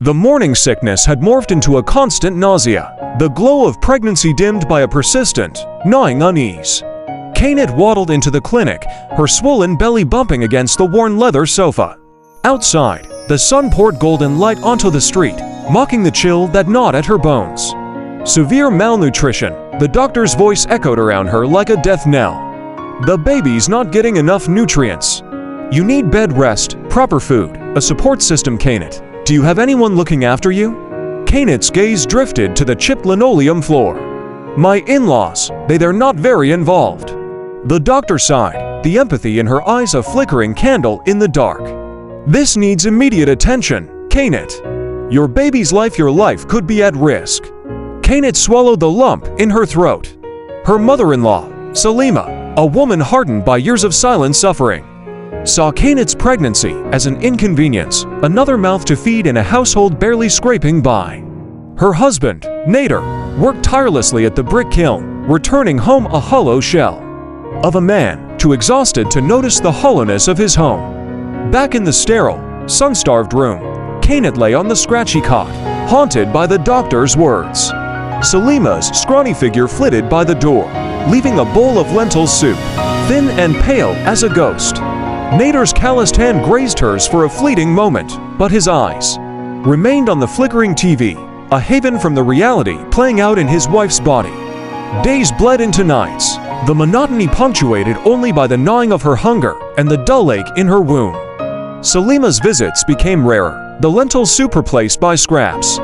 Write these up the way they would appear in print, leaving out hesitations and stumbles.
The morning sickness had morphed into a constant nausea, the glow of pregnancy dimmed by a persistent, gnawing unease. Kainat waddled into the clinic, her swollen belly bumping against the worn leather sofa. Outside, the sun poured golden light onto the street, mocking the chill that gnawed at her bones. Severe malnutrition, the doctor's voice echoed around her like a death knell. The baby's not getting enough nutrients. You need bed rest, proper food, a support system. Kainat, do you have anyone looking after you? Kainat's gaze drifted to the chipped linoleum floor. My in-laws, they're not very involved. The doctor sighed, the empathy in her eyes a flickering candle in the dark. This needs immediate attention, Kainat. Your baby's life, your life could be at risk. Kainat swallowed the lump in her throat. Her mother-in-law, Salima, a woman hardened by years of silent suffering, saw Kainat's pregnancy as an inconvenience, another mouth to feed in a household barely scraping by. Her husband, Nader, worked tirelessly at the brick kiln, returning home a hollow shell of a man, too exhausted to notice the hollowness of his home. Back in the sterile, sun-starved room, Kainat lay on the scratchy cot, haunted by the doctor's words. Salima's scrawny figure flitted by the door, leaving a bowl of lentil soup, thin and pale as a ghost. Nader's calloused hand grazed hers for a fleeting moment, but his eyes remained on the flickering TV, a haven from the reality playing out in his wife's body. Days bled into nights, the monotony punctuated only by the gnawing of her hunger and the dull ache in her womb. Salima's visits became rarer, the lentil soup replaced by scraps.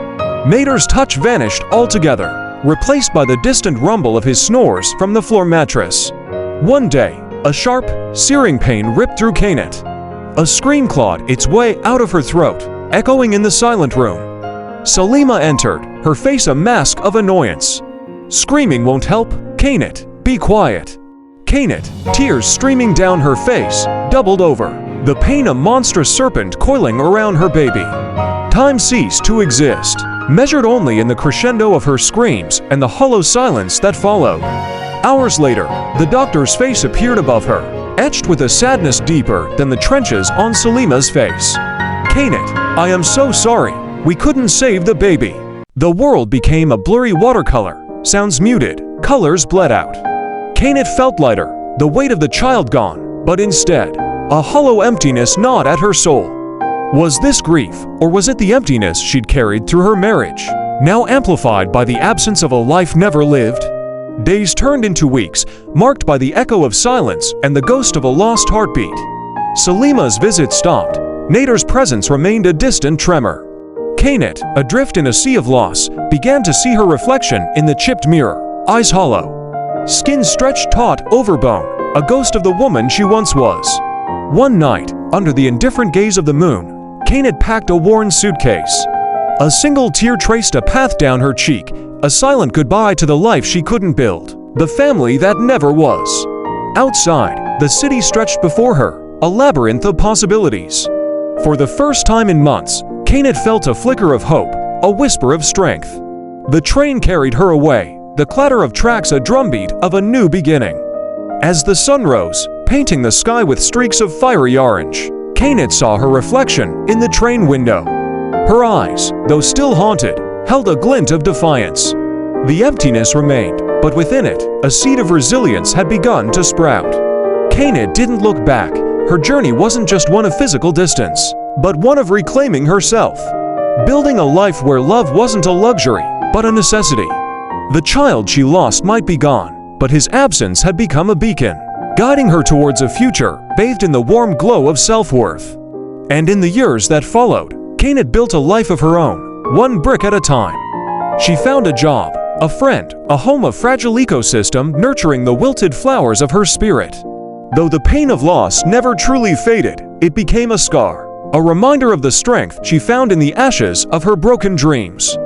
Nader's touch vanished altogether, replaced by the distant rumble of his snores from the floor mattress. One day, a sharp, searing pain ripped through Kainat. A scream clawed its way out of her throat, echoing in the silent room. Salima entered, her face a mask of annoyance. Screaming won't help, Kainat, be quiet. Kainat, tears streaming down her face, doubled over, the pain a monstrous serpent coiling around her baby. Time ceased to exist, measured only in the crescendo of her screams and the hollow silence that followed. Hours later, the doctor's face appeared above her, etched with a sadness deeper than the trenches on Salima's face. Kainat, I am so sorry, we couldn't save the baby. The world became a blurry watercolor, sounds muted, colors bled out. Kainat felt lighter, the weight of the child gone, but instead, a hollow emptiness gnawed at her soul. Was this grief, or was it the emptiness she'd carried through her marriage, now amplified by the absence of a life never lived? Days turned into weeks, marked by the echo of silence and the ghost of a lost heartbeat. Salima's visit stopped. Nader's presence remained a distant tremor. Kainat, adrift in a sea of loss, began to see her reflection in the chipped mirror, eyes hollow, skin stretched taut over bone, a ghost of the woman she once was. One night, under the indifferent gaze of the moon, Kainat packed a worn suitcase. A single tear traced a path down her cheek, a silent goodbye to the life she couldn't build, the family that never was. Outside, the city stretched before her, a labyrinth of possibilities. For the first time in months, Kainat felt a flicker of hope, a whisper of strength. The train carried her away, the clatter of tracks a drumbeat of a new beginning. As the sun rose, painting the sky with streaks of fiery orange, Kainat saw her reflection in the train window. Her eyes, though still haunted, held a glint of defiance. The emptiness remained, but within it, a seed of resilience had begun to sprout. Kainat didn't look back. Her journey wasn't just one of physical distance, but one of reclaiming herself. Building a life where love wasn't a luxury, but a necessity. The child she lost might be gone, but his absence had become a beacon, guiding her towards a future bathed in the warm glow of self-worth. And in the years that followed, Kainat built a life of her own, one brick at a time. She found a job, a friend, a home of fragile ecosystem nurturing the wilted flowers of her spirit. Though the pain of loss never truly faded, it became a scar, a reminder of the strength she found in the ashes of her broken dreams.